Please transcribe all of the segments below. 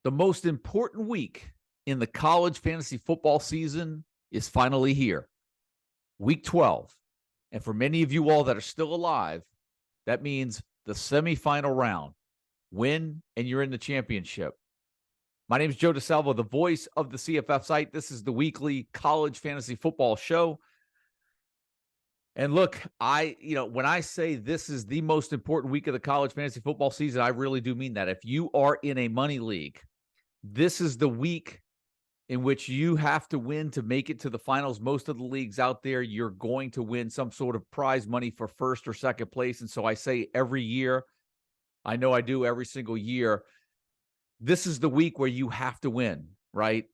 The most important week in the college fantasy football season is finally here. Week 12. And for many of you all that are still alive, that means the semifinal round. Win, and you're in the championship. My name is Joe DeSalvo, the voice of the CFF site. This is the weekly college fantasy football show. And look, when I say this is the most important week of the college fantasy football season, I really do mean that. If you are in a money league, this is the week in which you have to win to make it to the finals. Most of the leagues out there, you're going to win some sort of prize money for first or second place. And so I say every year, I know I do every single year, this is the week where you have to win, right?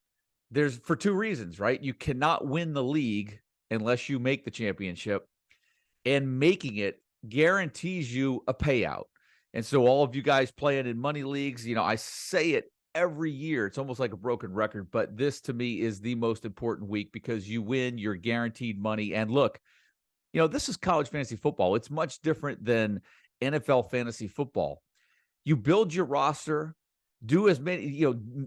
There's for two reasons, right? You cannot win the league unless you make the championship, and making it guarantees you a payout. And so all of you guys playing in money leagues, I say it every year. It's almost like a broken record, but this to me is the most important week because you win, you're guaranteed money. And look, this is college fantasy football. It's much different than NFL fantasy football. You build your roster, do as many,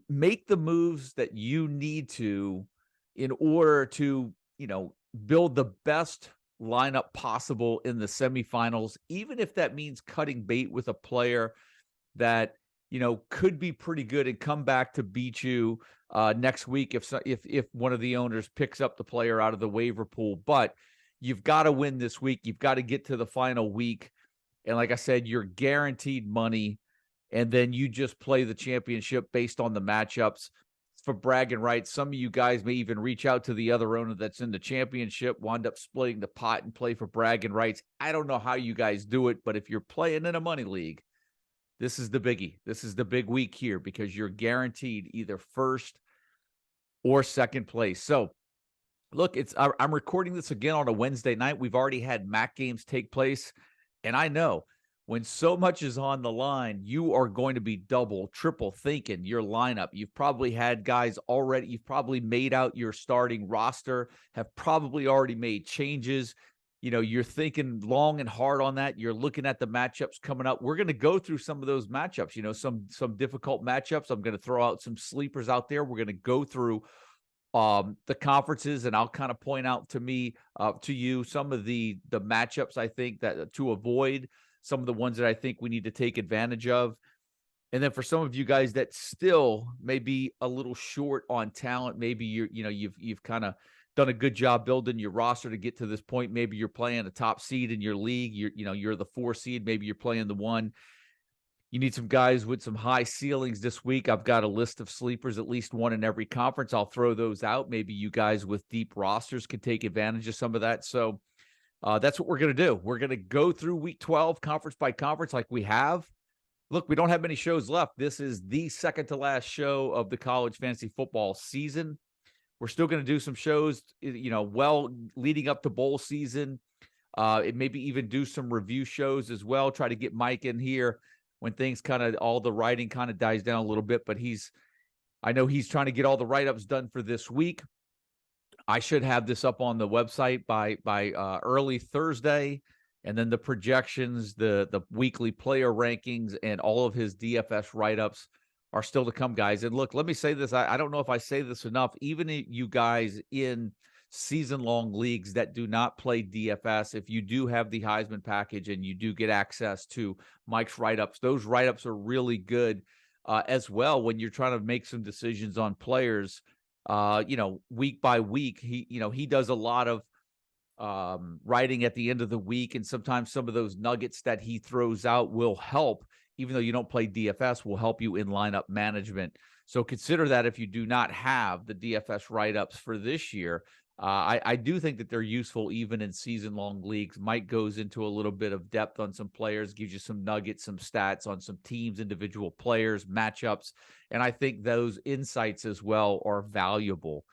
make the moves that you need to in order to, build the best lineup possible in the semifinals, even if that means cutting bait with a player that, could be pretty good and come back to beat you next week if one of the owners picks up the player out of the waiver pool. But you've got to win this week. You've got to get to the final week. And like I said, you're guaranteed money. And then you just play the championship based on the matchups for bragging rights. Some of you guys may even reach out to the other owner that's in the championship, wind up splitting the pot and play for bragging rights. I don't know how you guys do it, but if you're playing in a money league, this is the biggie. This is the big week here because you're guaranteed either first or second place. So look, I'm recording this again on a Wednesday night. We've already had MAC games take place, and I know when so much is on the line, you are going to be double, triple thinking your lineup. You've probably had guys already. You've probably made out your starting roster, have probably already made changes. You're thinking long and hard on that. You're looking at the matchups coming up. We're going to go through some of those matchups, some difficult matchups. I'm going to throw out some sleepers out there. We're going to go through the conferences, and I'll kind of point out to you some of the matchups I think that to avoid, some of the ones that I think we need to take advantage of. And then for some of you guys that still may be a little short on talent, maybe you've kind of done a good job building your roster to get to this point. Maybe you're playing a top seed in your league. You're the 4 seed. Maybe you're playing the 1. You need some guys with some high ceilings this week. I've got a list of sleepers, at least one in every conference. I'll throw those out. Maybe you guys with deep rosters can take advantage of some of that. So that's what we're going to do. We're going to go through week 12 conference by conference like we have. Look, we don't have many shows left. This is the second to last show of the college fantasy football season. We're still going to do some shows, leading up to bowl season. Maybe even do some review shows as well. Try to get Mike in here when things all the writing kind of dies down a little bit. But I know he's trying to get all the write-ups done for this week. I should have this up on the website by early Thursday, and then the projections, the weekly player rankings, and all of his DFS write-ups are still to come, guys. And look, let me say this. I don't know if I say this enough. Even you guys in season-long leagues that do not play DFS, if you do have the Heisman package and you do get access to Mike's write-ups, those write-ups are really good as well when you're trying to make some decisions on players. Week by week, he does a lot of writing at the end of the week, and sometimes some of those nuggets that he throws out will help, even though you don't play DFS, will help you in lineup management. So consider that if you do not have the DFS write-ups for this year. I do think that they're useful even in season-long leagues. Mike goes into a little bit of depth on some players, gives you some nuggets, some stats on some teams, individual players, matchups, and I think those insights as well are valuable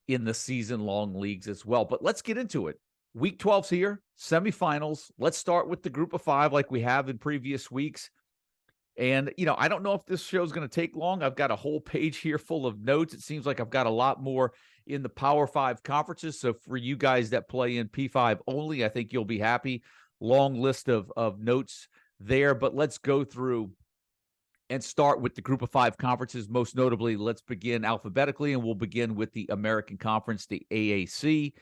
in the season-long leagues as well. But let's get into it. Week 12's here, semifinals. Let's start with the group of 5 like we have in previous weeks. And, I don't know if this show is going to take long. I've got a whole page here full of notes. It seems like I've got a lot more in the Power 5 conferences. So for you guys that play in P5 only, I think you'll be happy. Long list of notes there, but let's go through and start with the group of 5 conferences. Most notably, let's begin alphabetically, and we'll begin with the American Conference, the AAC.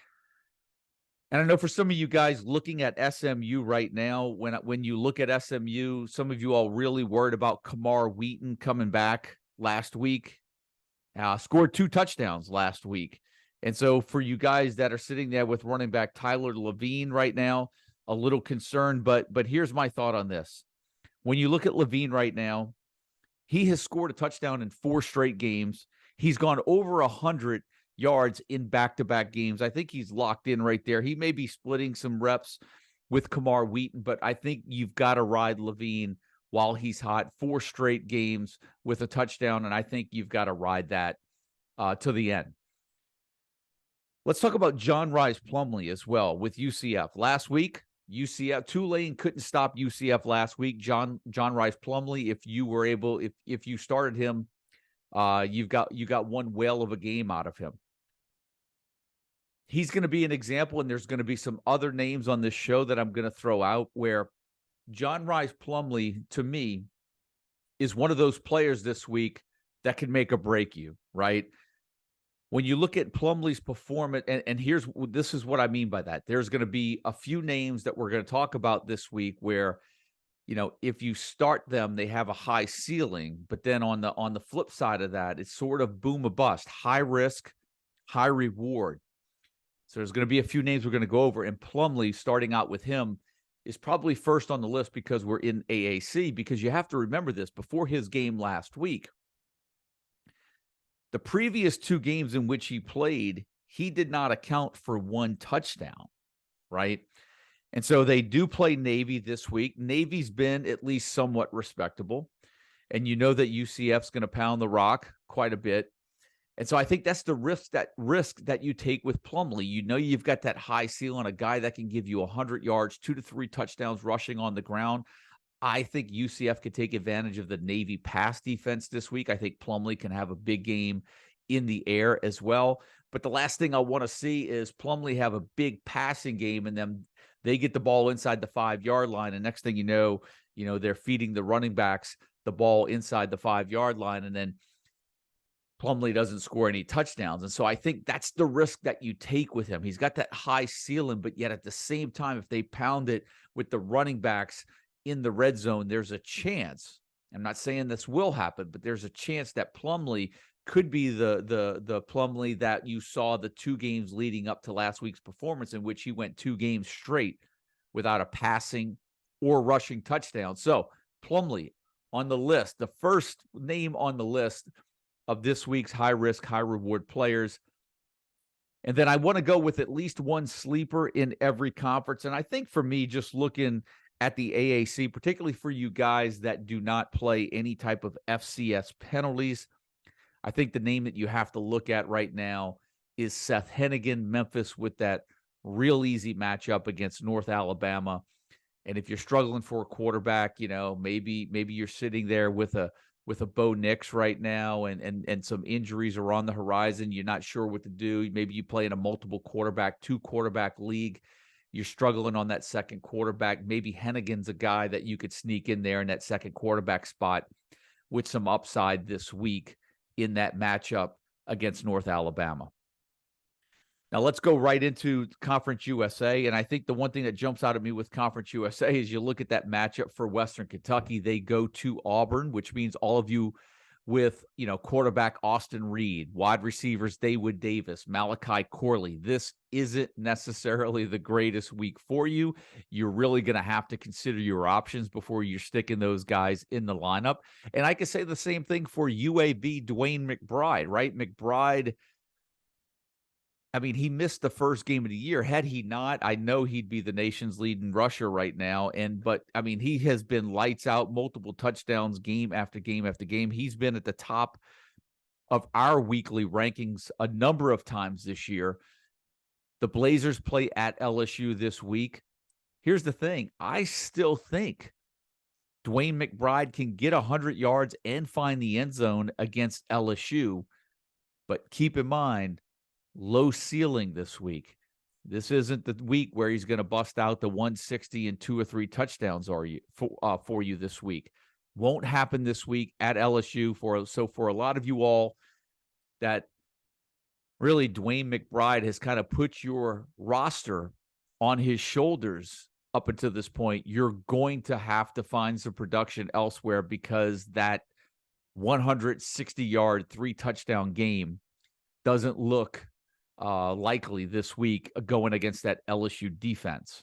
And I know for some of you guys looking at SMU right now, when you look at SMU, some of you all really worried about Kamar Wheaton coming back last week. Scored 2 touchdowns last week. And so for you guys that are sitting there with running back Tyler Levine right now, a little concerned, but here's my thought on this. When you look at Levine right now, he has scored a touchdown in 4 straight games. He's gone over 100 yards in back-to-back games. I think he's locked in right there. He may be splitting some reps with Kamar Wheaton, but I think you've got to ride Levine while he's hot. 4 straight games with a touchdown, and I think you've got to ride that to the end. Let's talk about John Rhys Plumlee as well with UCF. Last week, UCF, Tulane couldn't stop UCF last week. John Rhys Plumlee, if you started him, you got one whale of a game out of him. He's going to be an example, and there's going to be some other names on this show that I'm going to throw out where John Rhys Plumlee, to me, is one of those players this week that can make or break you, right? When you look at Plumlee's performance, and this is what I mean by that. There's going to be a few names that we're going to talk about this week where, if you start them, they have a high ceiling, but then on the flip side of that, it's sort of boom or bust, high risk, high reward. So there's going to be a few names we're going to go over, and Plumlee, starting out with him, is probably first on the list because we're in AAC, because you have to remember this, before his game last week, the previous 2 games in which he played, he did not account for 1 touchdown, right? And so they do play Navy this week. Navy's been at least somewhat respectable, and you know that UCF's going to pound the rock quite a bit. And so I think that's the risk that you take with Plumlee. You've got that high ceiling, a guy that can give you 100 yards, 2 to 3 touchdowns rushing on the ground. I think UCF could take advantage of the Navy pass defense this week. I think Plumlee can have a big game in the air as well. But the last thing I want to see is Plumlee have a big passing game, and then they get the ball inside the 5-yard line. And next thing you know, they're feeding the running backs the ball inside the 5-yard line, and then Plumlee doesn't score any touchdowns. And so I think that's the risk that you take with him. He's got that high ceiling, but yet at the same time, if they pound it with the running backs in the red zone, there's a chance. I'm not saying this will happen, but there's a chance that Plumlee could be the Plumlee that you saw the 2 games leading up to last week's performance, in which he went 2 games straight without a passing or rushing touchdown. So Plumlee on the list, the first name on the list of this week's high-risk, high-reward players. And then I want to go with at least 1 sleeper in every conference. And I think for me, just looking at the AAC, particularly for you guys that do not play any type of FCS penalties, I think the name that you have to look at right now is Seth Hennigan, Memphis, with that real easy matchup against North Alabama. And if you're struggling for a quarterback, maybe you're sitting there with a Bo Nix right now, and some injuries are on the horizon. You're not sure what to do. Maybe you play in a multiple quarterback, 2-quarterback league. You're struggling on that second quarterback. Maybe Hennigan's a guy that you could sneak in there in that second quarterback spot with some upside this week in that matchup against North Alabama. Now let's go right into Conference USA. And I think the one thing that jumps out at me with Conference USA is you look at that matchup for Western Kentucky. They go to Auburn, which means all of you with, quarterback Austin Reed, wide receivers Dawood Davis, Malachi Corley. This isn't necessarily the greatest week for you. You're really going to have to consider your options before you're sticking those guys in the lineup. And I can say the same thing for UAB, Dwayne McBride, right? McBride, he missed the first game of the year. Had he not, I know he'd be the nation's leading rusher right now. But he has been lights out, multiple touchdowns game after game after game. He's been at the top of our weekly rankings a number of times this year. The Blazers play at LSU this week. Here's the thing. I still think Dwayne McBride can get 100 yards and find the end zone against LSU. But keep in mind, low ceiling this week. This isn't the week where he's going to bust out the 160 and 2 or 3 touchdowns for you this week. Won't happen this week at LSU. For a lot of you all that really DeWayne McBride has kind of put your roster on his shoulders up until this point, you're going to have to find some production elsewhere because that 160-yard, 3-touchdown game doesn't look likely this week going against that LSU defense.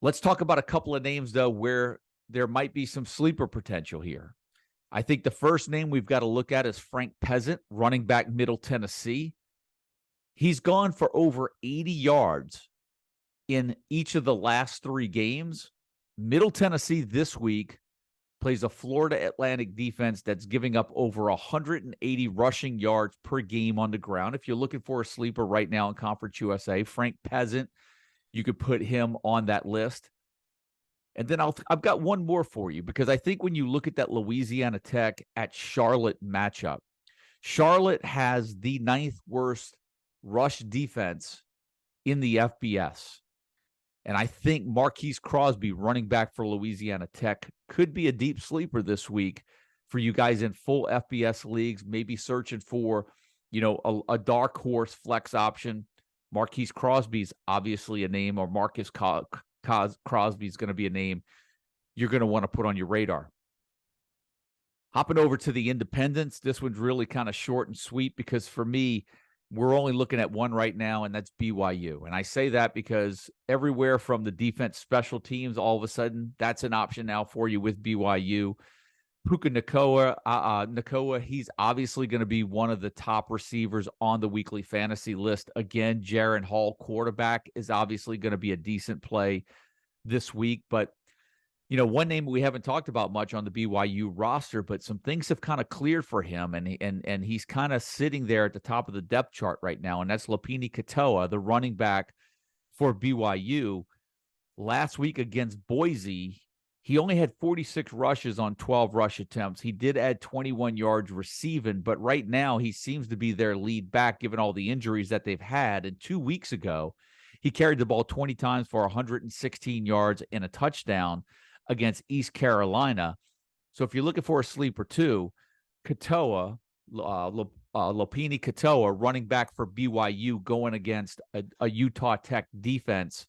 Let's talk about a couple of names, though, where there might be some sleeper potential here. I think the first name we've got to look at is Frank Peasant, running back, Middle Tennessee. He's gone for over 80 yards in each of the last 3 games. Middle Tennessee this week plays a Florida Atlantic defense that's giving up over 180 rushing yards per game on the ground. If you're looking for a sleeper right now in Conference USA, Frank Peasant, you could put him on that list. And then I've got one more for you, because I think when you look at that Louisiana Tech at Charlotte matchup, Charlotte has the 9th worst rush defense in the FBS. And I think Marquise Crosby, running back for Louisiana Tech, could be a deep sleeper this week for you guys in full FBS leagues, maybe searching for, a dark horse flex option. Marquise Crosby's obviously a name, or Marcus Crosby's going to be a name you're going to want to put on your radar. Hopping over to the independents, this one's really kind of short and sweet, because for me, we're only looking at one right now, and that's BYU. And I say that because everywhere from the defense, special teams, all of a sudden, that's an option now for you with BYU. Puka Nacua, he's obviously going to be one of the top receivers on the weekly fantasy list. Again, Jaron Hall, quarterback, is obviously going to be a decent play this week. But, one name we haven't talked about much on the BYU roster, but some things have kind of cleared for him, and he's kind of sitting there at the top of the depth chart right now, and that's Lopini Katoa, the running back for BYU. Last week against Boise, he only had 46 rushes on 12 rush attempts. He did add 21 yards receiving, but right now he seems to be their lead back given all the injuries that they've had. And 2 weeks ago, he carried the ball 20 times for 116 yards and a touchdown against East Carolina. So if you're looking for a sleeper too, Katoa, Lopini Katoa, running back for BYU, going against a Utah Tech defense,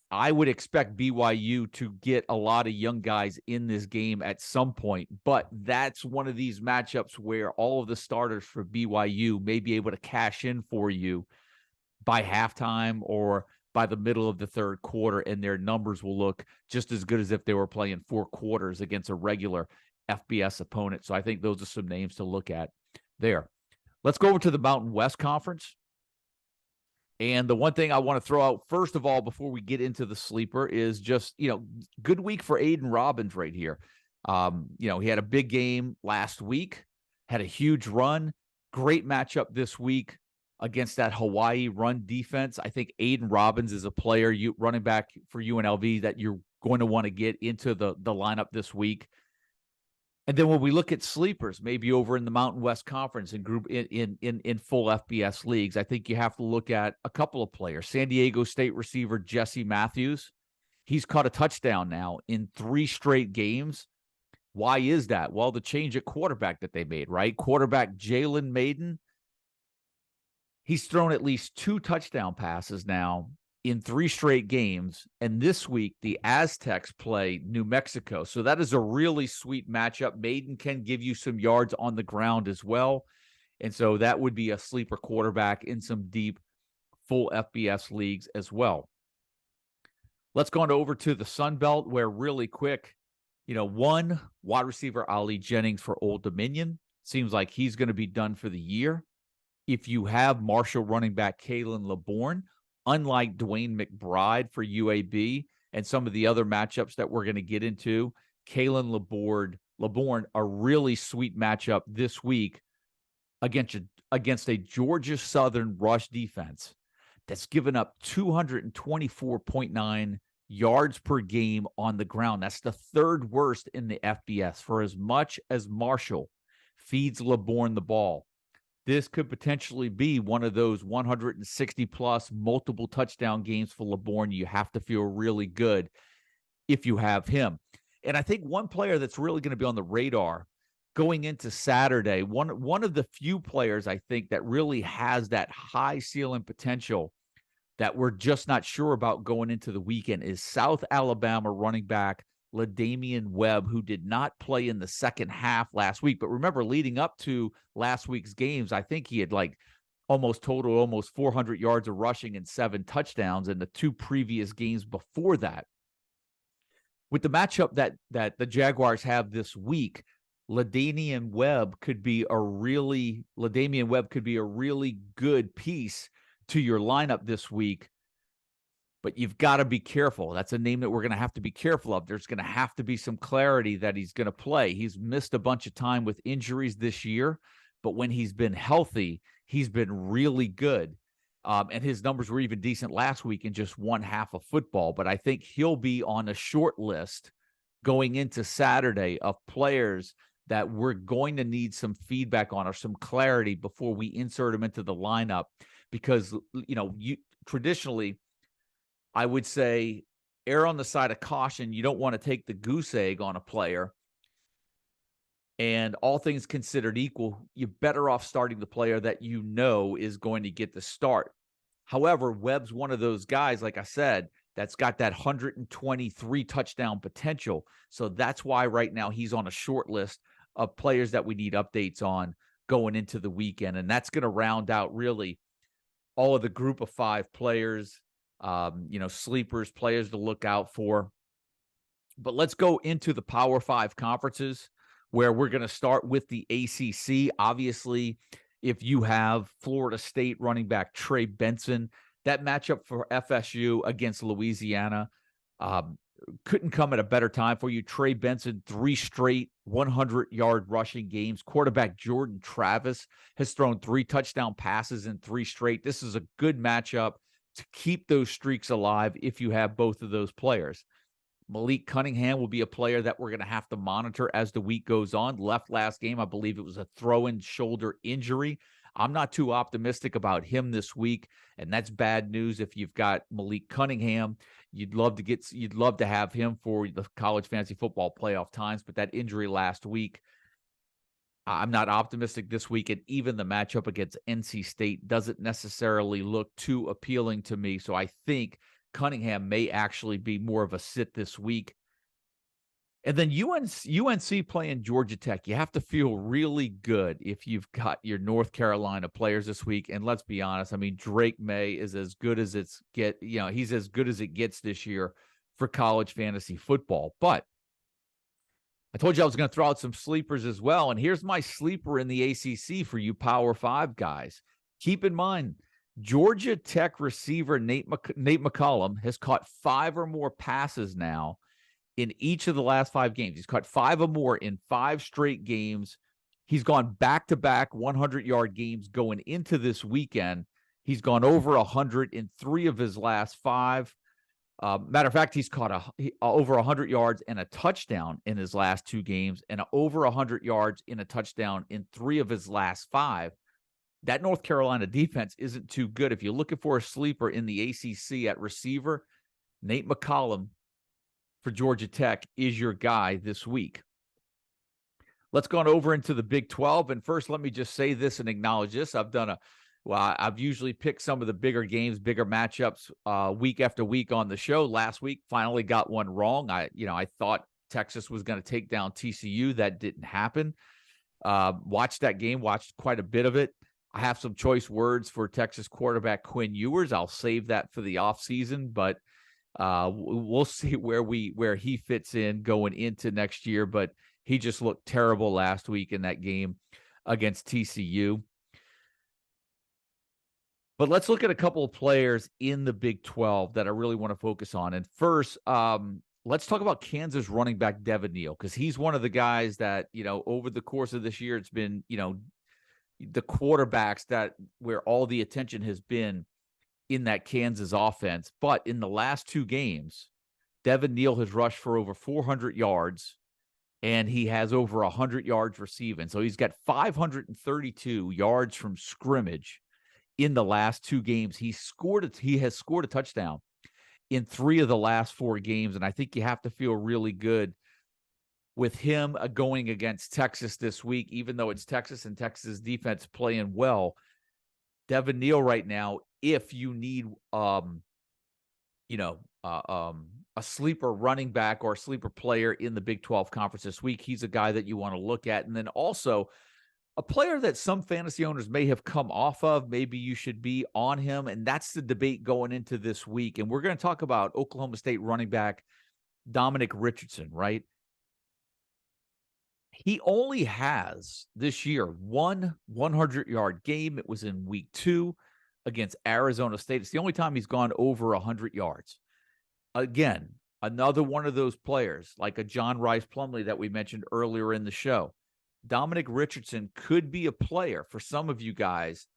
I would expect BYU to get a lot of young guys in this game at some point, but that's one of these matchups where all of the starters for BYU may be able to cash in for you by halftime or by the middle of the third quarter, and their numbers will look just as good as if they were playing 4 quarters against a regular FBS opponent. So I think those are some names to look at there. Let's go over to the Mountain West Conference. And the one thing I want to throw out, first of all, before we get into the sleeper, is just, good week for Aiden Robbins right here. He had a big game last week, had a huge run, great matchup this week against that Hawaii run defense. I think Aiden Robbins is a player, running back for UNLV, that you're going to want to get into the lineup this week. And then when we look at sleepers, maybe over in the Mountain West Conference and group in full FBS leagues, I think you have to look at a couple of players. San Diego State receiver Jesse Matthews, he's caught a touchdown now in 3 straight games. Why is that? Well, the change at quarterback that they made, right? Quarterback Jalen Maiden, he's thrown at least 2 touchdown passes now in 3 straight games. And this week, the Aztecs play New Mexico. So that is a really sweet matchup. Maiden can give you some yards on the ground as well. And so that would be a sleeper quarterback in some deep, full FBS leagues as well. Let's go on over to the Sun Belt, where really quick, one wide receiver, Ali Jennings for Old Dominion. Seems like he's going to be done for the year. If you have Marshall running back Kalen LeBourne, unlike DeWayne McBride for UAB and some of the other matchups that we're going to get into, Kalen LeBourne, a really sweet matchup this week against a Georgia Southern rush defense that's given up 224.9 yards per game on the ground. That's the 3rd worst in the FBS. For as much as Marshall feeds LeBourne the ball, this could potentially be one of those 160 plus multiple touchdown games for LeBourne. You have to feel really good if you have him. And I think one player that's really going to be on the radar going into Saturday, one of the few players I think that really has that high ceiling potential that we're just not sure about going into the weekend is South Alabama running back LaDamian Webb, who did not play in the second half last week. But remember, leading up to last week's games, I think he had like almost 400 yards of rushing and 7 touchdowns in the 2 previous games before that. With the matchup that the Jaguars have this week, LaDamian Webb could be a really good piece to your lineup this week, but you've got to be careful. That's a name that we're going to have to be careful of. There's going to have to be some clarity that he's going to play. He's missed a bunch of time with injuries this year, but when he's been healthy, he's been really good. And his numbers were even decent last week in just one half of football. But I think he'll be on a short list going into Saturday of players that we're going to need some feedback on or some clarity before we insert him into the lineup. Because, you traditionally, I would say, err on the side of caution. You don't want to take the goose egg on a player. And all things considered equal, you're better off starting the player that you know is going to get the start. However, Webb's one of those guys, like I said, that's got that 123 touchdown potential. So that's why right now he's on a short list of players that we need updates on going into the weekend. And that's going to round out really all of the group of 5 players, sleepers, players to look out for. But let's go into the Power 5 conferences, where we're going to start with the ACC. Obviously, if you have Florida State running back Trey Benson, that matchup for FSU against Louisiana couldn't come at a better time for you. Trey Benson, 3 straight 100-yard rushing games. Quarterback Jordan Travis has thrown 3 touchdown passes in 3 straight. This is a good matchup to keep those streaks alive if you have both of those players. Malik Cunningham will be a player that we're going to have to monitor as the week goes on. Left last game, I believe it was a throw-in shoulder injury. I'm not too optimistic about him this week, and that's bad news if you've got Malik Cunningham. You'd love to have him for the college fantasy football playoff times, but that injury last week, I'm not optimistic this week, and even the matchup against NC State doesn't necessarily look too appealing to me. So I think Cunningham may actually be more of a sit this week. And then UNC playing Georgia Tech. You have to feel really good if you've got your North Carolina players this week. And let's be honest, I mean, Drake May is as good as he's as good as it gets this year for college fantasy football. But I told you I was going to throw out some sleepers as well. And here's my sleeper in the ACC for you Power 5 guys. Keep in mind, Georgia Tech receiver Nate McCollum has caught 5 or more passes now in each of the last 5 games. He's caught 5 or more in 5 straight games. He's gone back-to-back 100-yard games going into this weekend. He's gone over 100 in 3 of his last 5. Matter of fact, he's caught over 100 yards and a touchdown in his last 2 games, and over 100 yards in a touchdown in 3 of his last 5. That North Carolina defense isn't too good. If you're looking for a sleeper in the ACC at receiver, Nate McCollum for Georgia Tech is your guy this week. Let's go on over into the Big 12. And first, let me just say this and acknowledge this. I've usually picked some of the bigger games, bigger matchups week after week on the show. Last week, finally got one wrong. I thought Texas was going to take down TCU. That didn't happen. Watched that game, watched quite a bit of it. I have some choice words for Texas quarterback Quinn Ewers. I'll save that for the offseason, but we'll see where he fits in going into next year. But he just looked terrible last week in that game against TCU. But let's look at a couple of players in the Big 12 that I really want to focus on. And first, let's talk about Kansas running back Devin Neal, because he's one of the guys that, over the course of this year, it's been, the quarterbacks where all the attention has been in that Kansas offense. But in the last 2 games, Devin Neal has rushed for over 400 yards and he has over 100 yards receiving. So he's got 532 yards from scrimmage in the last 2 games. He has scored a touchdown in 3 of the last 4 games, and I think you have to feel really good with him going against Texas this week, even though it's Texas and Texas defense playing well. Devin Neal right now, if you need a sleeper running back or a sleeper player in the Big 12 conference this week, he's a guy that you want to look at. And then also a player that some fantasy owners may have come off of, maybe you should be on him, and that's the debate going into this week. And we're going to talk about Oklahoma State running back Dominic Richardson, right? He only has this year 1 100-yard game. It was in week 2 against Arizona State. It's the only time he's gone over 100 yards. Again, another one of those players like a John Rice Plumlee that we mentioned earlier in the show. Dominic Richardson could be a player for some of you guys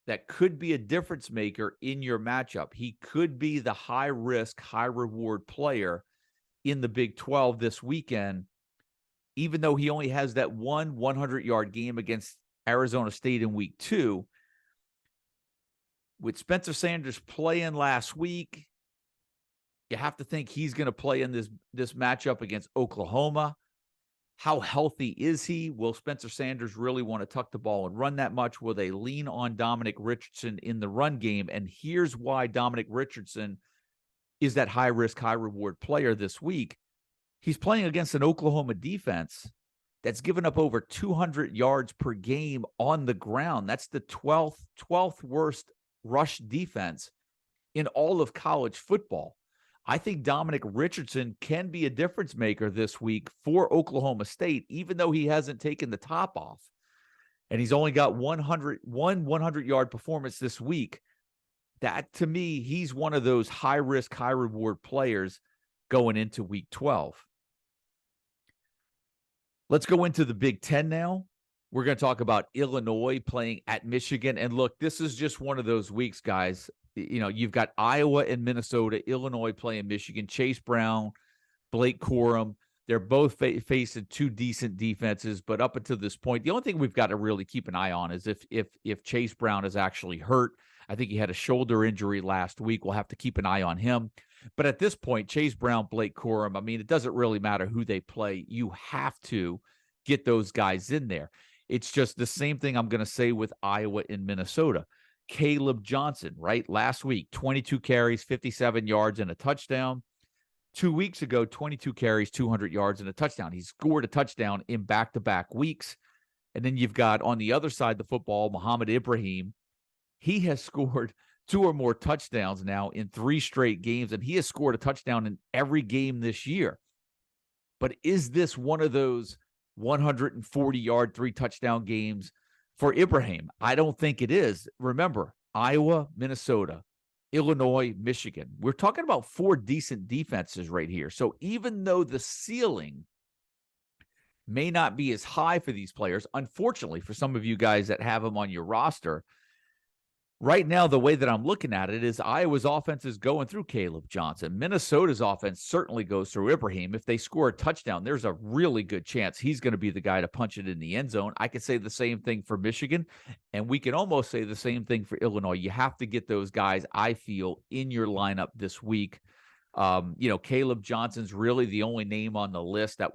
that could be a difference maker in your matchup. He could be the high-risk, high-reward player in the Big 12 this weekend, even though he only has that 1 100-yard game against Arizona State in week 2. With Spencer Sanders playing last week, you have to think he's going to play in this matchup against Oklahoma. How healthy is he? Will Spencer Sanders really want to tuck the ball and run that much? Will they lean on Dominic Richardson in the run game? And here's why Dominic Richardson is that high-risk, high-reward player this week. He's playing against an Oklahoma defense that's given up over 200 yards per game on the ground. That's the 12th worst rush defense in all of college football. I think Dominic Richardson can be a difference maker this week for Oklahoma State, even though he hasn't taken the top off. And he's only got 100-yard performance this week. That, to me, he's one of those high-risk, high-reward players going into week 12. Let's go into the Big Ten now. We're going to talk about Illinois playing at Michigan. And look, this is just one of those weeks, guys. You know, you've got Iowa and Minnesota, Illinois playing Michigan, Chase Brown, Blake Corum. They're both facing 2 decent defenses, but up until this point, the only thing we've got to really keep an eye on is if Chase Brown is actually hurt. I think he had a shoulder injury last week. We'll have to keep an eye on him. But at this point, Chase Brown, Blake Corum, I mean, it doesn't really matter who they play. You have to get those guys in there. It's just the same thing I'm going to say with Iowa and Minnesota. Caleb Johnson, right? Last week, 22 carries, 57 yards, and a touchdown. 2 weeks ago, 22 carries, 200 yards, and a touchdown. He scored a touchdown in back-to-back weeks. And then you've got, on the other side of the football, Muhammad Ibrahim. He has scored 2 or more touchdowns now in 3 straight games, and he has scored a touchdown in every game this year. But is this one of those 140-yard, 3-touchdown games for Ibrahim? I don't think it is. Remember, Iowa, Minnesota, Illinois, Michigan. We're talking about 4 decent defenses right here. So even though the ceiling may not be as high for these players, unfortunately, for some of you guys that have them on your roster, right now, the way that I'm looking at it is Iowa's offense is going through Caleb Johnson. Minnesota's offense certainly goes through Ibrahim. If they score a touchdown, there's a really good chance he's going to be the guy to punch it in the end zone. I could say the same thing for Michigan, and we can almost say the same thing for Illinois. You have to get those guys, I feel, in your lineup this week. Caleb Johnson's really the only name on the list that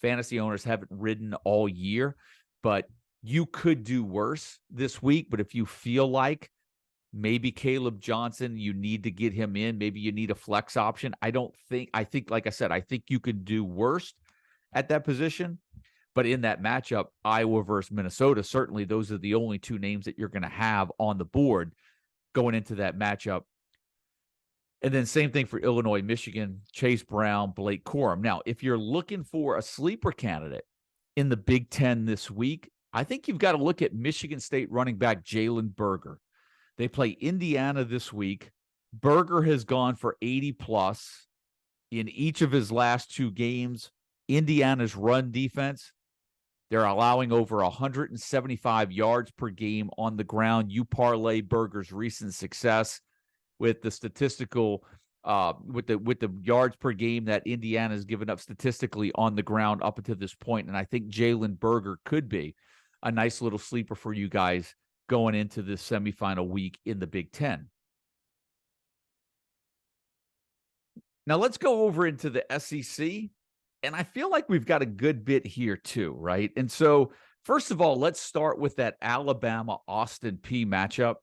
fantasy owners haven't ridden all year, but you could do worse this week. But if you feel like maybe Caleb Johnson, you need to get him in, maybe you need a flex option. I think, like I said, I think you could do worse at that position. But in that matchup, Iowa versus Minnesota, certainly those are the only 2 names that you're going to have on the board going into that matchup. And then same thing for Illinois, Michigan, Chase Brown, Blake Corum. Now, if you're looking for a sleeper candidate in the Big Ten this week, I think you've got to look at Michigan State running back Jalen Berger. They play Indiana this week. Berger has gone for 80-plus in each of his last 2 games. Indiana's run defense, they're allowing over 175 yards per game on the ground. You parlay Berger's recent success with the statistical with the yards per game that Indiana has given up statistically on the ground up until this point. And I think Jalen Berger could be a nice little sleeper for you guys going into this semifinal week in the Big Ten. Now let's go over into the SEC. And I feel like we've got a good bit here too, right? And so, first of all, let's start with that Alabama-Austin Peay matchup.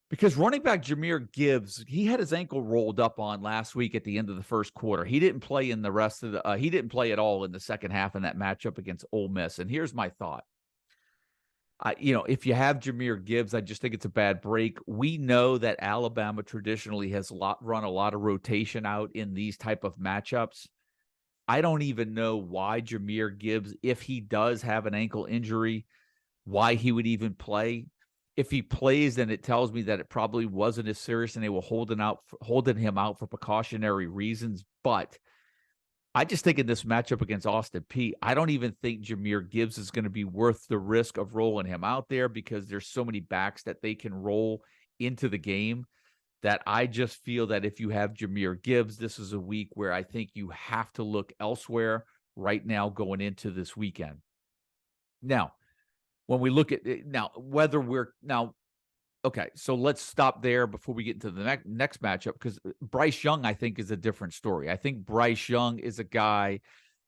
Because running back Jahmyr Gibbs, he had his ankle rolled up on last week at the end of the first quarter. He didn't play in the rest of the he didn't play at all in the second half in that matchup against Ole Miss. And here's my thought. If you have Jahmyr Gibbs, I just think it's a bad break. We know that Alabama traditionally has run a lot of rotation out in these type of matchups. I don't even know why Jahmyr Gibbs, if he does have an ankle injury, why he would even play. If he plays, then it tells me that it probably wasn't as serious and they were holding him out for precautionary reasons. But I just think in this matchup against Austin Peay, I don't even think Jahmyr Gibbs is going to be worth the risk of rolling him out there because there's so many backs that they can roll into the game that I just feel that if you have Jahmyr Gibbs, this is a week where I think you have to look elsewhere right now going into this weekend. Now, when we look at okay, so let's stop there before we get into the next matchup because Bryce Young, I think, is a different story. I think Bryce Young is a guy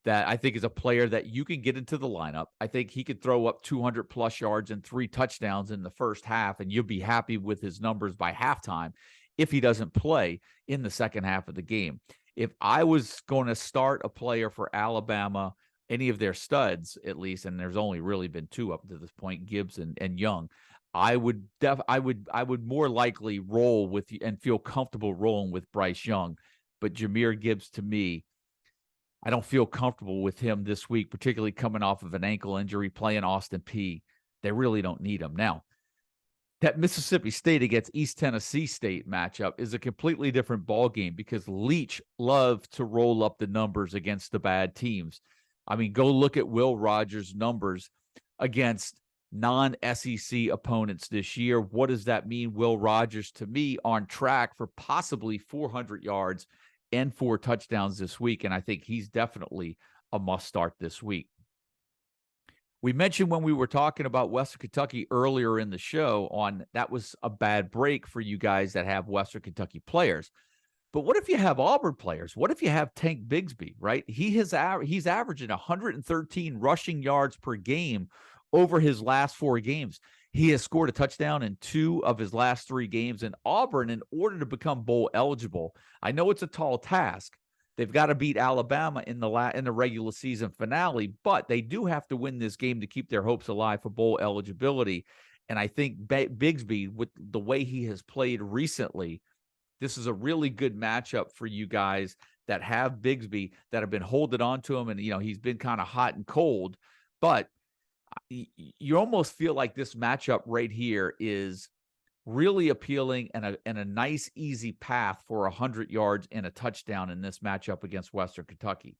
that I think is a player that you can get into the lineup. I think he could throw up 200-plus yards and 3 touchdowns in the first half, and you'll be happy with his numbers by halftime if he doesn't play in the second half of the game. If I was going to start a player for Alabama, any of their studs at least, and there's only really been 2 up to this point, Gibbs and Young, I would more likely roll with and feel comfortable rolling with Bryce Young. But Jahmyr Gibbs, to me, I don't feel comfortable with him this week, particularly coming off of an ankle injury, playing Austin Peay. They really don't need him. Now, that Mississippi State against East Tennessee State matchup is a completely different ballgame because Leach loved to roll up the numbers against the bad teams. I mean, go look at Will Rogers' numbers against non-SEC opponents this year. What does that mean? Will Rogers, to me, on track for possibly 400 yards and 4 touchdowns this week, and I think he's definitely a must-start this week. We mentioned when we were talking about Western Kentucky earlier in the show that was a bad break for you guys that have Western Kentucky players. But what if you have Auburn players? What if you have Tank Bigsby, right? He's averaging 113 rushing yards per game over his last 4 games. He has scored a touchdown in 2 of his last 3 games. And Auburn, in order to become bowl eligible, I know it's a tall task. They've got to beat Alabama in the regular season finale, but they do have to win this game to keep their hopes alive for bowl eligibility. And I think Bigsby, with the way he has played recently, this is a really good matchup for you guys that have Bigsby, that have been holding on to him. And, he's been kind of hot and cold, but you almost feel like this matchup right here is really appealing and a nice, easy path for 100 yards and a touchdown in this matchup against Western Kentucky.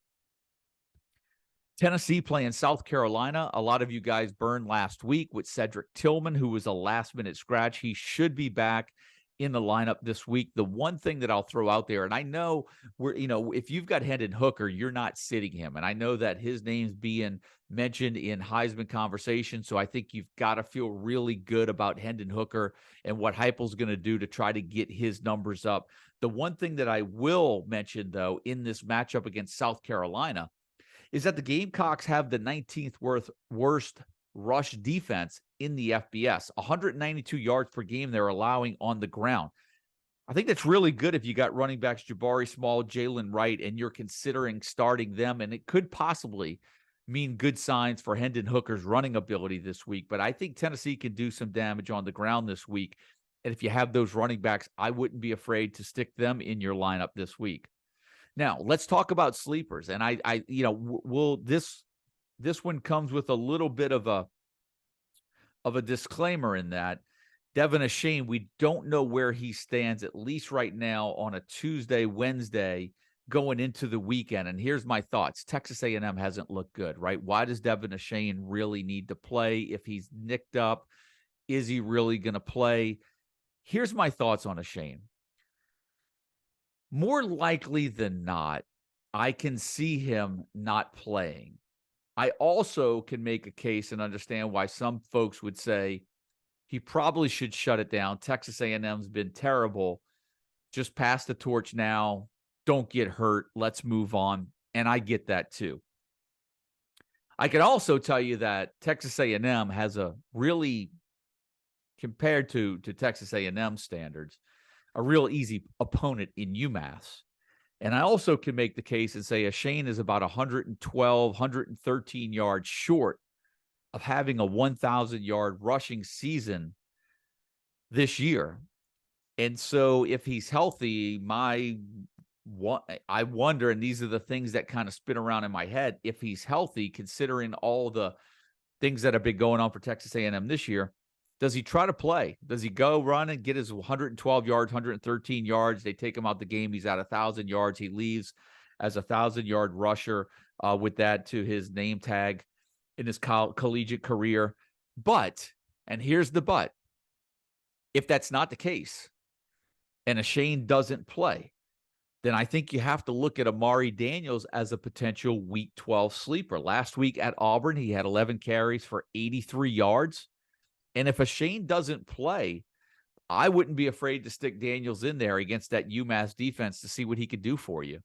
Tennessee playing South Carolina. A lot of you guys burned last week with Cedric Tillman, who was a last-minute scratch. He should be back in the lineup this week. The one thing that I'll throw out there, and I know if you've got Hendon Hooker, you're not sitting him. And I know that his name's being mentioned in Heisman conversation. So I think you've got to feel really good about Hendon Hooker and what Heupel's going to do to try to get his numbers up. The one thing that I will mention, though, in this matchup against South Carolina is that the Gamecocks have the 19th worst rush defense in the FBS, 192 yards per game they're allowing on the ground. I think that's really good if you got running backs Jabari Small, Jalen Wright, and you're considering starting them, and it could possibly mean good signs for Hendon Hooker's running ability this week. But I think Tennessee can do some damage on the ground this week, and if you have those running backs, I wouldn't be afraid to stick them in your lineup this week. Now, let's talk about sleepers, and this one comes with a little bit of a disclaimer in that Devin Achane, we don't know where he stands, at least right now, on a Tuesday, Wednesday, going into the weekend. And here's my thoughts. Texas A&M hasn't looked good, right? Why does Devin Achane really need to play? If he's nicked up, is he really going to play? Here's my thoughts on Achane. More likely than not, I can see him not playing. I also can make a case and understand why some folks would say he probably should shut it down. Texas A&M's been terrible. Just pass the torch now. Don't get hurt. Let's move on. And I get that too. I can also tell you that Texas A&M has a really, compared to Texas A&M standards, a real easy opponent in UMass. And I also can make the case and say Shane is about 112, 113 yards short of having a 1,000-yard rushing season this year. And so if he's healthy, I wonder, and these are the things that kind of spin around in my head, if he's healthy, considering all the things that have been going on for Texas A&M this year, does he try to play? Does he go run and get his 112 yards, 113 yards? They take him out the game. He's at 1,000 yards. He leaves as a 1,000-yard rusher with that to his name tag in his collegiate career. But, and here's the but, if that's not the case and Shane doesn't play, then I think you have to look at Amari Daniels as a potential Week 12 sleeper. Last week at Auburn, he had 11 carries for 83 yards. And if Shane doesn't play, I wouldn't be afraid to stick Daniels in there against that UMass defense to see what he could do for you.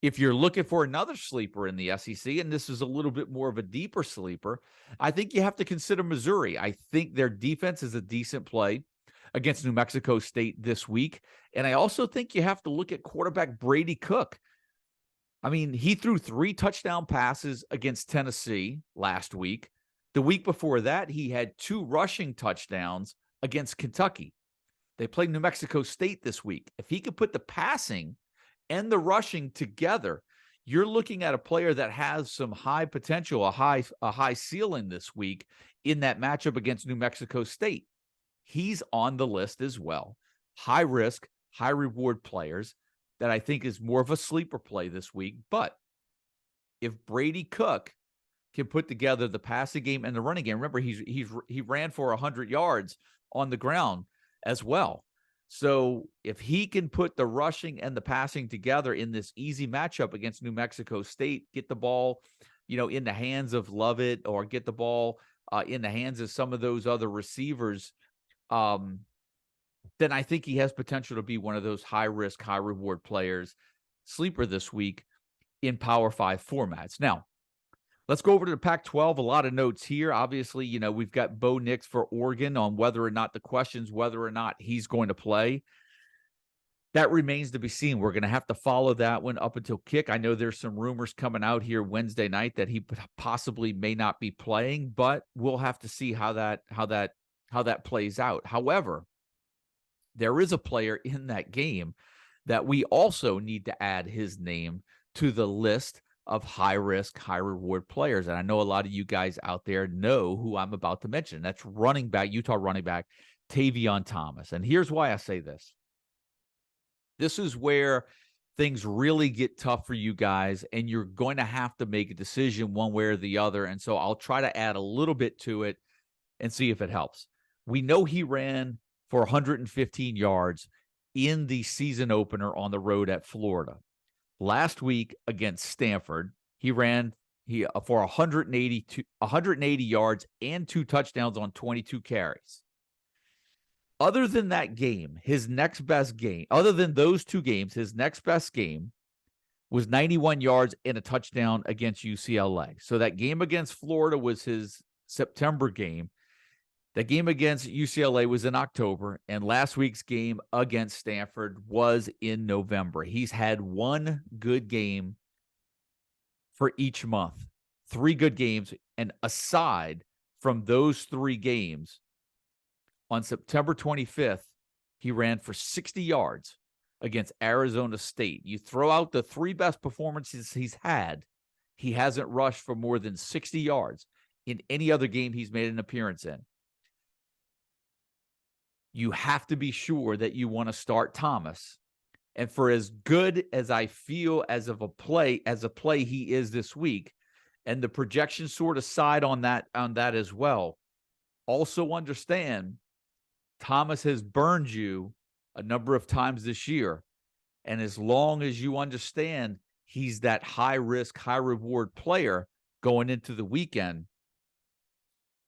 If you're looking for another sleeper in the SEC, and this is a little bit more of a deeper sleeper, I think you have to consider Missouri. I think their defense is a decent play against New Mexico State this week. And I also think you have to look at quarterback Brady Cook. I mean, he threw 3 touchdown passes against Tennessee last week. The week before that, he had 2 rushing touchdowns against Kentucky. They played New Mexico State this week. If he could put the passing and the rushing together, you're looking at a player that has some high potential, a high ceiling this week in that matchup against New Mexico State. He's on the list as well. High risk, high reward players that I think is more of a sleeper play this week. But if Brady Cook can put together the passing game and the running game, remember he ran for 100 yards on the ground as well. So if he can put the rushing and the passing together in this easy matchup against New Mexico State, get the ball, in the hands of Lovett, or get the ball in the hands of some of those other receivers, then I think he has potential to be one of those high-risk, high-reward players, sleeper this week in Power 5 formats. Now, let's go over to the Pac-12. A lot of notes here. Obviously, we've got Bo Nix for Oregon on whether or not he's going to play. That remains to be seen. We're going to have to follow that one up until kick. I know there's some rumors coming out here Wednesday night that he possibly may not be playing, but we'll have to see how that plays out. However, there is a player in that game that we also need to add his name to the list of high-risk, high-reward players. And I know a lot of you guys out there know who I'm about to mention. That's Utah running back, Tavion Thomas. And here's why I say this. This is where things really get tough for you guys, and you're going to have to make a decision one way or the other. And so I'll try to add a little bit to it and see if it helps. We know he ran for 115 yards in the season opener on the road at Florida. Last week against Stanford, he ran for 180 yards and 2 touchdowns on 22 carries. Other than that game, other than those 2 games, his next best game was 91 yards and a touchdown against UCLA. So that game against Florida was his September game. The game against UCLA was in October, and last week's game against Stanford was in November. He's had 1 good game for each month, 3 good games. And aside from those 3 games, on September 25th, he ran for 60 yards against Arizona State. You throw out the 3 best performances he's had, he hasn't rushed for more than 60 yards in any other game he's made an appearance in. You have to be sure that you want to start Thomas. And for as good as I feel as a play he is this week, and the projection sort of side on that as well, also understand Thomas has burned you a number of times this year. And as long as you understand he's that high risk, high reward player going into the weekend,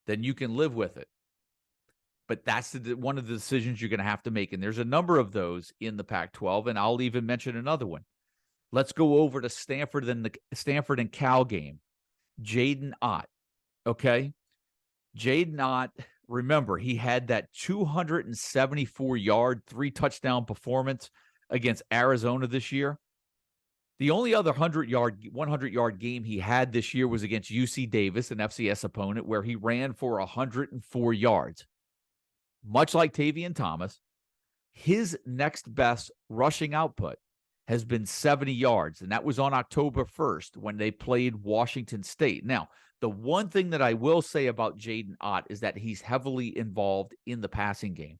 then you can live with it. But that's one of the decisions you're going to have to make. And there's a number of those in the Pac-12, and I'll even mention another one. Let's go over to Stanford and the Stanford and Cal game. Jaden Ott, okay? Jaden Ott, remember, he had that 274-yard, 3-touchdown performance against Arizona this year. The only other 100-yard game he had this year was against UC Davis, an FCS opponent, where he ran for 104 yards. Much like Tavion Thomas, his next best rushing output has been 70 yards, and that was on October 1st when they played Washington State. Now, the one thing that I will say about Jaden Ott is that he's heavily involved in the passing game.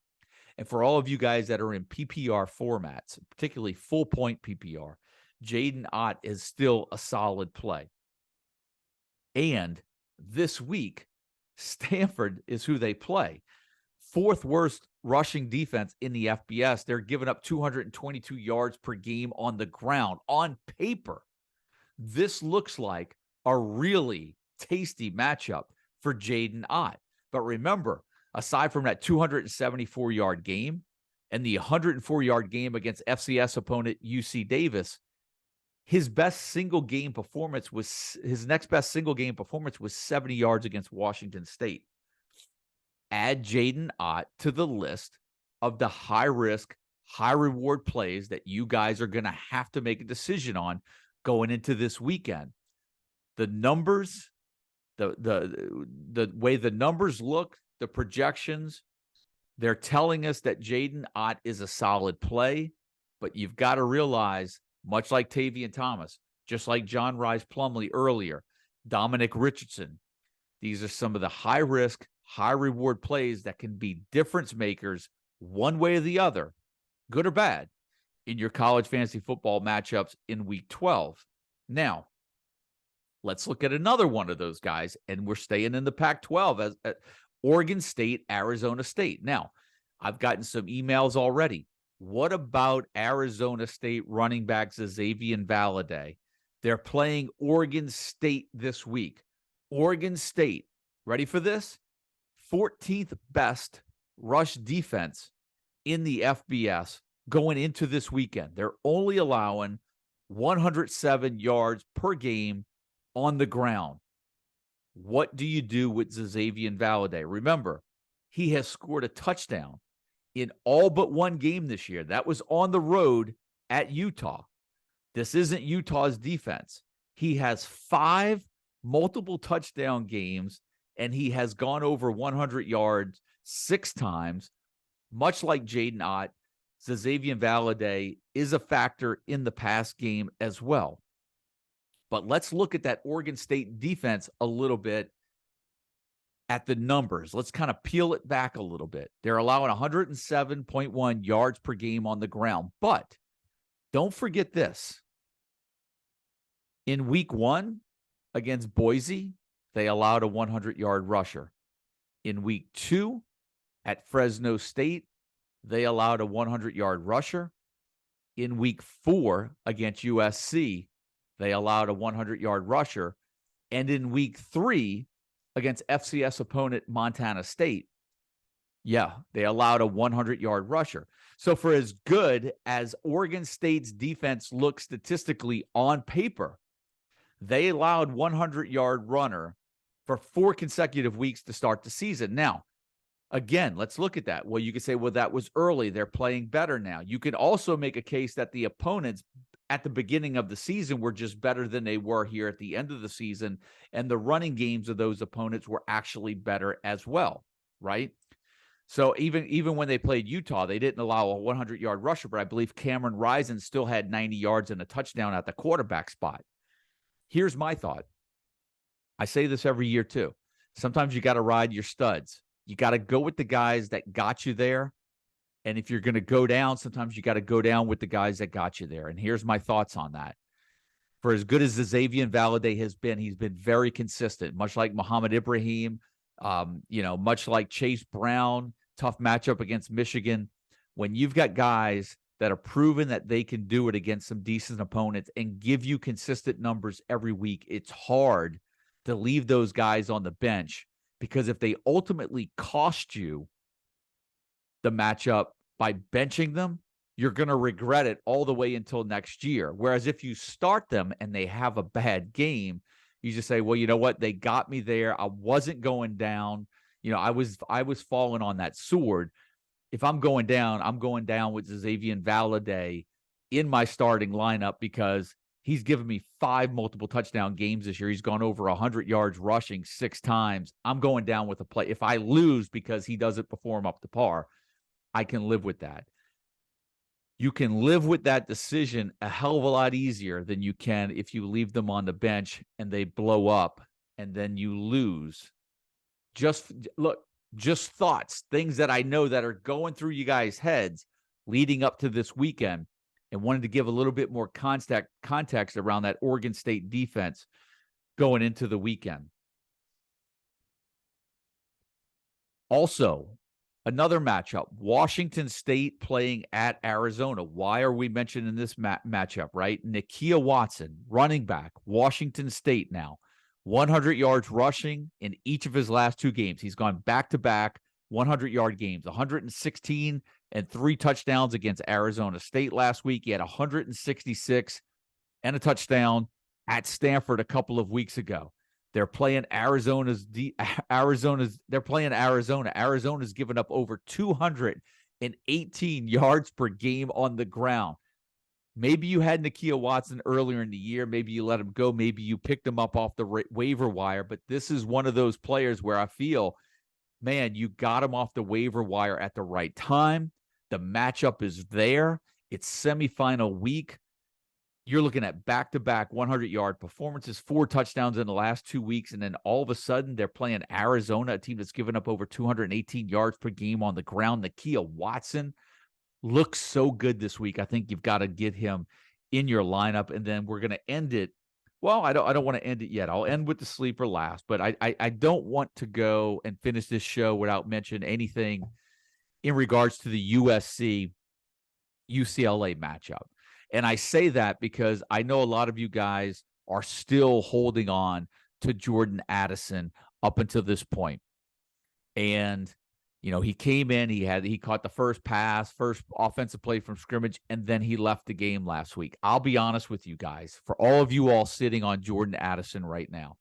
And for all of you guys that are in PPR formats, particularly full-point PPR, Jaden Ott is still a solid play. And this week, Stanford is who they play. Fourth worst rushing defense in the FBS. They're giving up 222 yards per game on the ground. On paper, this looks like a really tasty matchup for Jaden Ott. But remember, aside from that 274-yard game and the 104-yard game against FCS opponent UC Davis, his next best single game performance was 70 yards against Washington State. Add Jaden Ott to the list of the high-risk, high-reward plays that you guys are going to have to make a decision on going into this weekend. The numbers, the way the numbers look, the projections, they're telling us that Jaden Ott is a solid play, but you've got to realize, much like Tavion Thomas, just like John Rhys Plumlee earlier, Dominic Richardson, these are some of the high-risk, high-reward plays that can be difference makers one way or the other, good or bad, in your college fantasy football matchups in Week 12. Now, let's look at another one of those guys, and we're staying in the Pac-12 as Oregon State, Arizona State. Now, I've gotten some emails already. What about Arizona State running back Xavier Valladay? They're playing Oregon State this week. Oregon State, ready for this? 14th best rush defense in the FBS going into this weekend. They're only allowing 107 yards per game on the ground. What do you do with Xavier Valladay? Remember, he has scored a touchdown in all but one game this year. That was on the road at Utah. This isn't Utah's defense. He has 5 multiple touchdown games, and he has gone over 100 yards 6 times. Much like Jaden Ott, Xavier Valladay is a factor in the pass game as well. But let's look at that Oregon State defense a little bit at the numbers. Let's kind of peel it back a little bit. They're allowing 107.1 yards per game on the ground. But don't forget this. In Week 1 against Boise, they allowed a 100-yard rusher. In Week 2 at Fresno State, they allowed a 100-yard rusher. In Week 4 against USC, they allowed a 100-yard rusher. And in Week 3 against FCS opponent Montana State, they allowed a 100-yard rusher. So for as good as Oregon State's defense looks statistically on paper, they allowed 100-yard runner for 4 consecutive weeks to start the season. Now, again, let's look at that. Well, you could say, well, that was early. They're playing better now. You can also make a case that the opponents at the beginning of the season were just better than they were here at the end of the season, and the running games of those opponents were actually better as well, right? So even when they played Utah, they didn't allow a 100-yard rusher, but I believe Cameron Rising still had 90 yards and a touchdown at the quarterback spot. Here's my thought. I say this every year too. Sometimes you got to ride your studs. You got to go with the guys that got you there. And if you're going to go down, sometimes you got to go down with the guys that got you there. And here's my thoughts on that. For as good as Xavier Valladay has been, he's been very consistent, much like Muhammad Ibrahim, much like Chase Brown, tough matchup against Michigan. When you've got guys that are proven that they can do it against some decent opponents and give you consistent numbers every week, it's hard to leave those guys on the bench, because if they ultimately cost you the matchup by benching them, you're going to regret it all the way until next year. Whereas if you start them and they have a bad game, you just say, well, you know what? They got me there. I wasn't going down. You know, I was falling on that sword. If I'm going down with Xavier Valade in my starting lineup because he's given me 5 multiple touchdown games this year. He's gone over 100 yards rushing 6 times. I'm going down with a play. If I lose because he doesn't perform up to par, I can live with that. You can live with that decision a hell of a lot easier than you can if you leave them on the bench and they blow up and then you lose. Just thoughts, things that I know that are going through you guys' heads leading up to this weekend, and wanted to give a little bit more context around that Oregon State defense going into the weekend. Also, another matchup, Washington State playing at Arizona. Why are we mentioning this matchup, right? Nakia Watson, running back, Washington State now. 100 yards rushing in each of his last 2 games. He's gone back-to-back 100-yard games, 116 and 3 touchdowns against Arizona State last week. He had 166 and a touchdown at Stanford a couple of weeks ago. They're playing Arizona. Arizona's given up over 218 yards per game on the ground. Maybe you had Nakia Watson earlier in the year. Maybe you let him go. Maybe you picked him up off the waiver wire. But this is one of those players where I feel, man, you got him off the waiver wire at the right time. The matchup is there. It's semifinal week. You're looking at back-to-back 100-yard performances, 4 touchdowns in the last 2 weeks, and then all of a sudden they're playing Arizona, a team that's given up over 218 yards per game on the ground. Nakia Watson looks so good this week. I think you've got to get him in your lineup, and then we're going to end it. Well, I don't want to end it yet. I'll end with the sleeper last, but I don't want to go and finish this show without mentioning anything in regards to the USC UCLA matchup. And I say that because I know a lot of you guys are still holding on to Jordan Addison up until this point. And you know, he came in, he caught the first pass, first offensive play from scrimmage, and then he left the game last week. I'll be honest with you guys, for all of you all sitting on Jordan Addison right now,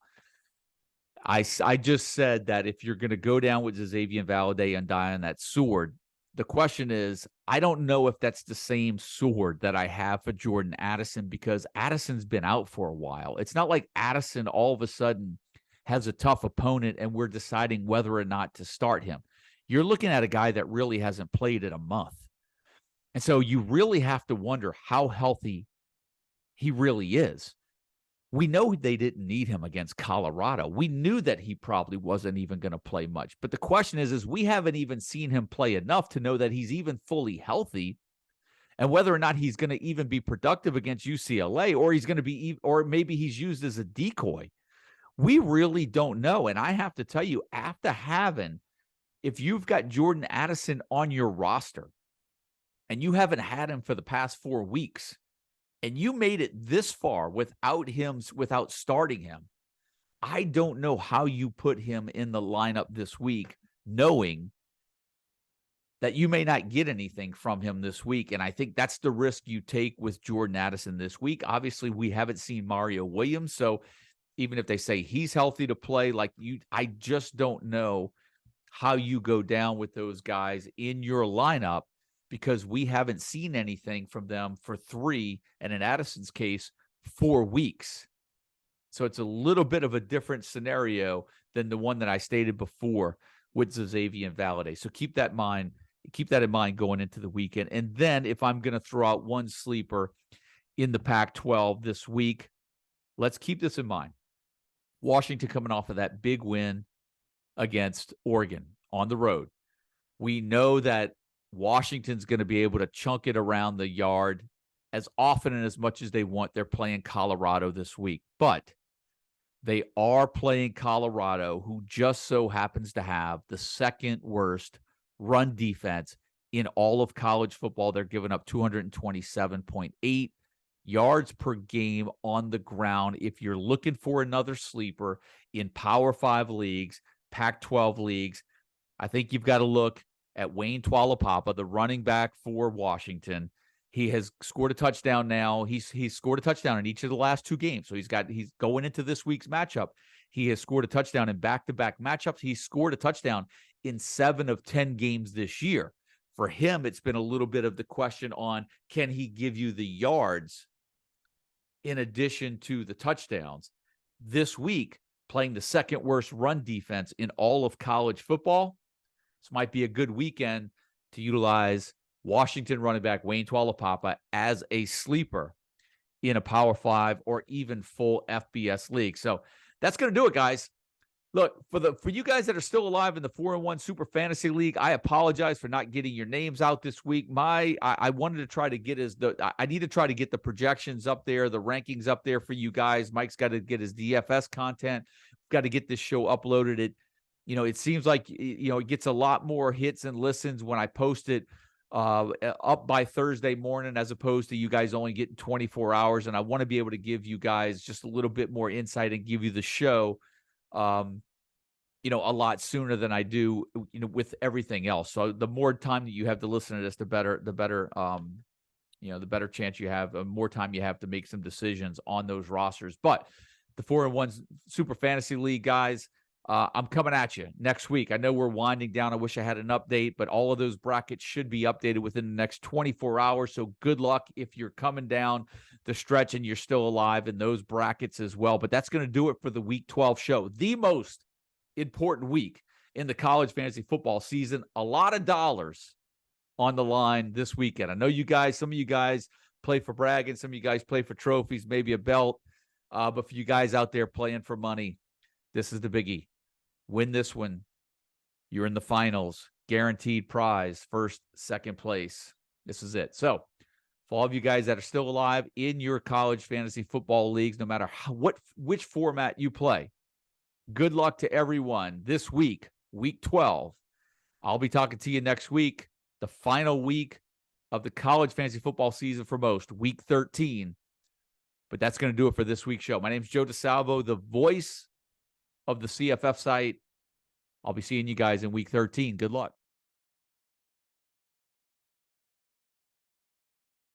I just said that if you're going to go down with Xavier Valade and die on that sword, the question is, I don't know if that's the same sword that I have for Jordan Addison, because Addison's been out for a while. It's not like Addison all of a sudden has a tough opponent and we're deciding whether or not to start him. You're looking at a guy that really hasn't played in a month. And so you really have to wonder how healthy he really is. We know they didn't need him against Colorado. We knew that he probably wasn't even going to play much. But the question is we haven't even seen him play enough to know that he's even fully healthy, and whether or not he's going to even be productive against UCLA, or he's going to be, or maybe he's used as a decoy. We really don't know. And I have to tell you, after having, if you've got Jordan Addison on your roster and you haven't had him for the past 4 weeks, and you made it this far without starting him, I don't know how you put him in the lineup this week, knowing that you may not get anything from him this week. And I think that's the risk you take with Jordan Addison this week. Obviously, we haven't seen Mario Williams, so even if they say he's healthy to play, I just don't know how you go down with those guys in your lineup, because we haven't seen anything from them for 3, and in Addison's case, 4 weeks. So it's a little bit of a different scenario than the one that I stated before with Xavier Valade. So keep that in mind going into the weekend. And then if I'm going to throw out one sleeper in the Pac-12 this week, let's keep this in mind. Washington coming off of that big win against Oregon on the road. We know that Washington's going to be able to chunk it around the yard as often and as much as they want. They're playing Colorado this week, but they are playing Colorado, who just so happens to have the second worst run defense in all of college football. They're giving up 227.8 yards per game on the ground. If you're looking for another sleeper in Power 5 leagues, Pac-12 leagues, I think you've got to look at Wayne Tualapapa, the running back for Washington. He has scored a touchdown now. He's scored a touchdown in each of the last 2 games. So he's going into this week's matchup. He has scored a touchdown in back-to-back matchups. He's scored a touchdown in 7 of 10 games this year. For him, it's been a little bit of the question on, can he give you the yards in addition to the touchdowns? This week, playing the second worst run defense in all of college football, this might be a good weekend to utilize Washington running back Wayne Tualapapa as a sleeper in a Power 5 or even full FBS league. So that's going to do it, guys. Look, for you guys that are still alive in the 4-1 Super Fantasy League, I apologize for not getting your names out this week. I wanted to try to get I need to try to get the projections up there, the rankings up there for you guys. Mike's got to get his DFS content. Got to get this show uploaded. It seems like it gets a lot more hits and listens when I post it up by Thursday morning, as opposed to you guys only getting 24 hours. And I want to be able to give you guys just a little bit more insight and give you the show a lot sooner than I do, with everything else. So the more time that you have to listen to this, the better, the better chance you have, more time you have to make some decisions on those rosters. But the 4-1 Super Fantasy League, guys, I'm coming at you next week. I know we're winding down. I wish I had an update, but all of those brackets should be updated within the next 24 hours. So good luck if you're coming down the stretch and you're still alive in those brackets as well. But that's going to do it for the Week 12 show. The most important week in the college fantasy football season. A lot of dollars on the line this weekend. I know some of you guys play for bragging. Some of you guys play for trophies, maybe a belt. But for you guys out there playing for money, this is the biggie. Win this one, you're in the finals. Guaranteed prize, first, second place. This is it. So for all of you guys that are still alive in your college fantasy football leagues, no matter which format you play, good luck to everyone this week, Week 12. I'll be talking to you next week, the final week of the college fantasy football season for most, Week 13. But that's going to do it for this week's show. My name's Joe DeSalvo, the voice of the CFF site. I'll be seeing you guys in Week 13. Good luck.